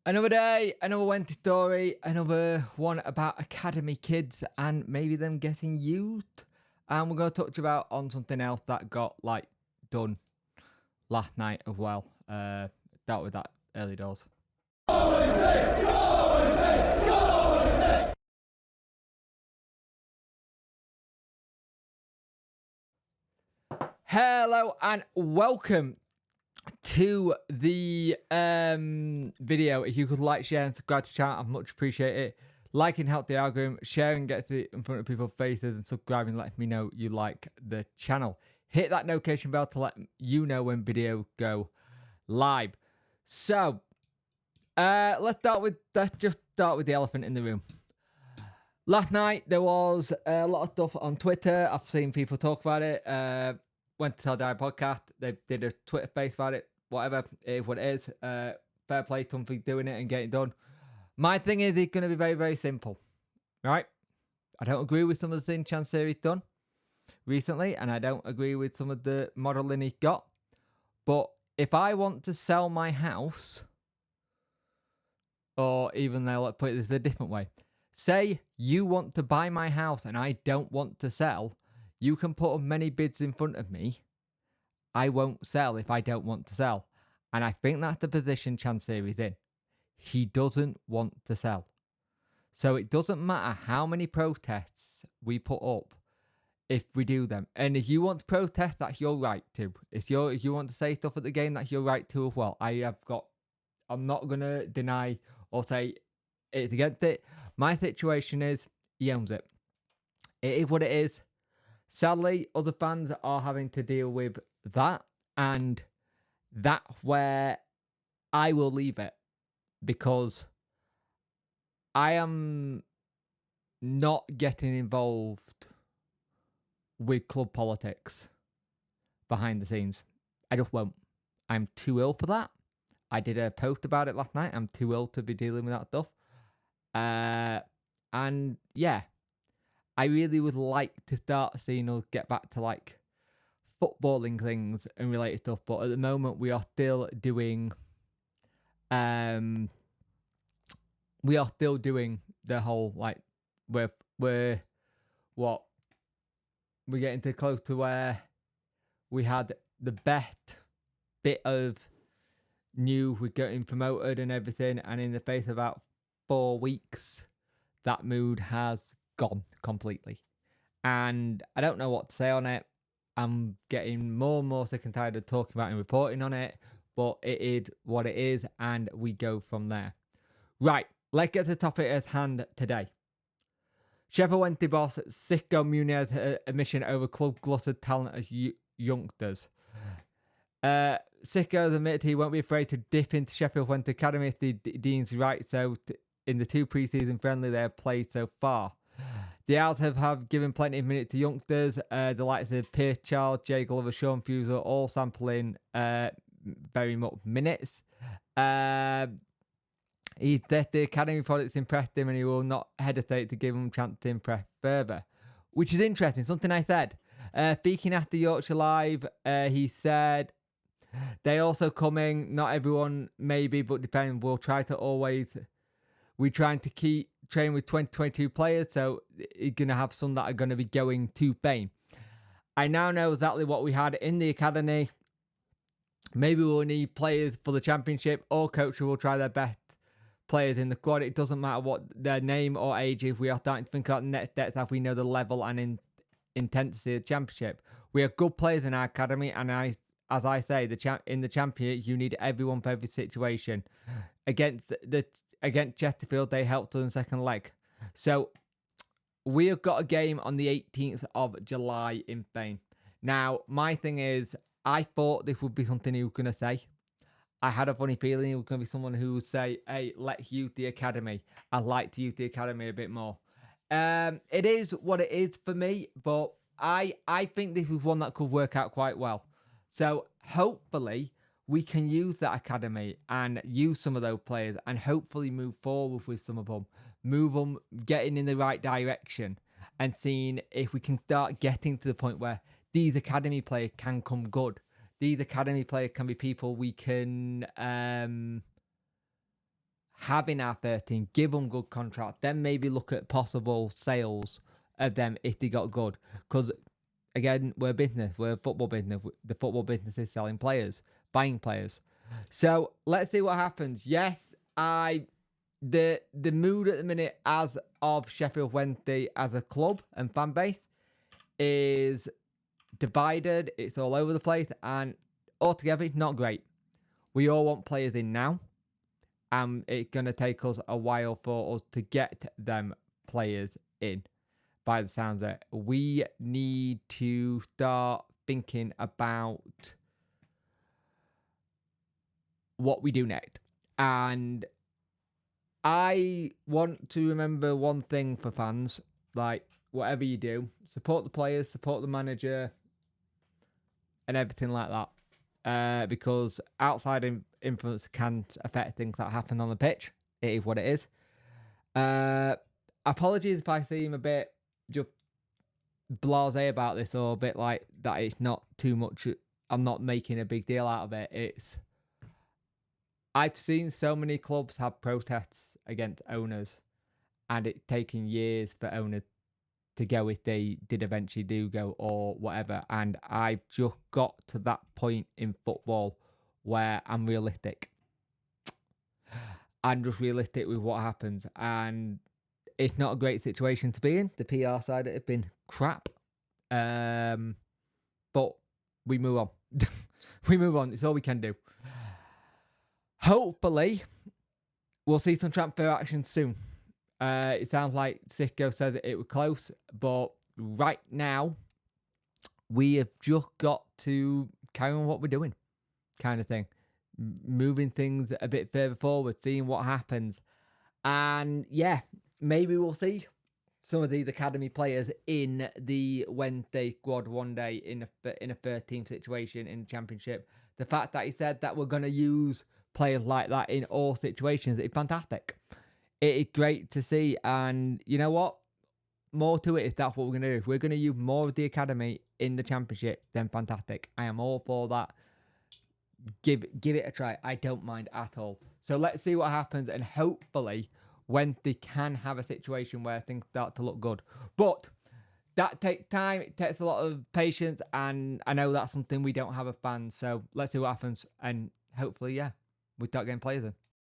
Another day, another Wednesday story, another one about academy kids and maybe them getting used. And we're going to touch about on something else that got done last night as well. Dealt with that early doors. Hello and welcome to the video. If you could like, share, and subscribe to the channel, I'd much appreciate it. Liking helps the algorithm, sharing gets it in front of people's faces, and subscribing lets me know you like the channel. Hit that notification bell to let you know when videos go live. So, let's just start with the elephant in the room. Last night there was a lot of stuff on Twitter. I've seen people talk about it. Went to Tell Die podcast. They did a Twitter space about it. Whatever, it is what it is. Fair play to them for doing it and getting it done. My thing is, it's going to be very, very simple. Right? I don't agree with some of the things Chancery's done recently, and I don't agree with some of the modelling he's got. But if I want to sell my house, or even though, let's put it this a different way. Say you want to buy my house and I don't want to sell, you can put as many bids in front of me. I won't sell if I don't want to sell. And I think that's the position Chancery's in. He doesn't want to sell. So it doesn't matter how many protests we put up if we do them. And if you want to protest, that's your right to. If you want to say stuff at the game, that's your right to as well. I'm not going to deny or say it's against it. My situation is, he owns it. It is what it is. Sadly, other fans are having to deal with that, and that's where I will leave it, because I am not getting involved with club politics behind the scenes. I just won't. I'm too ill for that. I did a post about it last night. I'm too ill to be dealing with that stuff. And yeah, I really would like to start seeing us get back to footballing things and related stuff, but at the moment we are still doing the whole we're getting too close to where we had the best bit of news with getting promoted and everything, and in the face of about 4 weeks that mood has gone completely, and I don't know what to say on it. I'm getting more and more sick and tired of talking about and reporting on it, but it is what it is, and we go from there. Right, let's get to the topic at hand today. Sheffield Wednesday boss Sisco Munez admission over club glutted talent as youngsters. Sisco has admitted he won't be afraid to dip into Sheffield Wednesday Academy if the deans right so in the 2 pre-season friendly they have played so far. The Owls have given plenty of minutes to youngsters. The likes of Pierce Child, Jay Glover, Sean Fusel, all sampling very much minutes. He said the academy products impressed him and he will not hesitate to give him a chance to impress further. Which is interesting, something I said. Speaking after Yorkshire Live, he said, they also coming, not everyone maybe, but depending, we're trying to keep train with 2022 players, so you're going to have some that are going to be going to Spain. I now know exactly what we had in the academy. Maybe we'll need players for the championship, or coaches will try their best players in the squad. It doesn't matter what their name or age is. We are starting to think about next steps as we know the level and intensity of the championship. We have good players in our academy, and as I say, in the championship, you need everyone for every situation. Against Chesterfield, they helped us in the second leg. So we have got a game on the 18th of July in Spain. Now, my thing is, I thought this would be something he was going to say. I had a funny feeling he was going to be someone who would say, hey, let's use the academy. I'd like to use the academy a bit more. It is what it is for me, but I think this was one that could work out quite well. So hopefully we can use that academy and use some of those players and hopefully move forward with some of them. Move them, getting in the right direction and seeing if we can start getting to the point where these academy players can come good. These academy players can be people we can having our 13, give them good contract, then maybe look at possible sales of them if they got good. Because again, we're a business, we're a football business. The football business is selling players, buying players. So let's see what happens. Yes, the mood at the minute as of Sheffield Wednesday as a club and fan base is divided. It's all over the place, and altogether, it's not great. We all want players in now, and it's going to take us a while for us to get them players in. By the sounds of it, we need to start thinking about what we do next. And I want to remember one thing for fans, like whatever you do, support the players, support the manager, and everything like that. Because outside influence can affect things that happen on the pitch. It is what it is. Apologies if I seem a bit just blasé about this, or a bit like that it's not too much. I'm not making a big deal out of it. I've seen so many clubs have protests against owners, and it's taken years for owners to go if they did eventually do go or whatever. And I've just got to that point in football where I'm realistic. I'm just realistic with what happens, and it's not a great situation to be in. The PR side has been crap. But we move on. We move on. It's all we can do. Hopefully, we'll see some transfer action soon. It sounds like Sicko said that it was close, but right now, we have just got to carry on what we're doing, kind of thing. Moving things a bit further forward, seeing what happens. And yeah, maybe we'll see some of these academy players in the Wednesday squad one day in a first team situation in the Championship. The fact that he said that we're going to use players like that in all situations is fantastic. It is great to see, and you know what? More to it if that's what we're going to do. If we're going to use more of the academy in the Championship, then fantastic. I am all for that. Give it a try. I don't mind at all. So let's see what happens, and hopefully when they can have a situation where things start to look good. But that takes time. It takes a lot of patience, and I know that's something we don't have as fans. So let's see what happens, and hopefully, yeah, we start getting players in.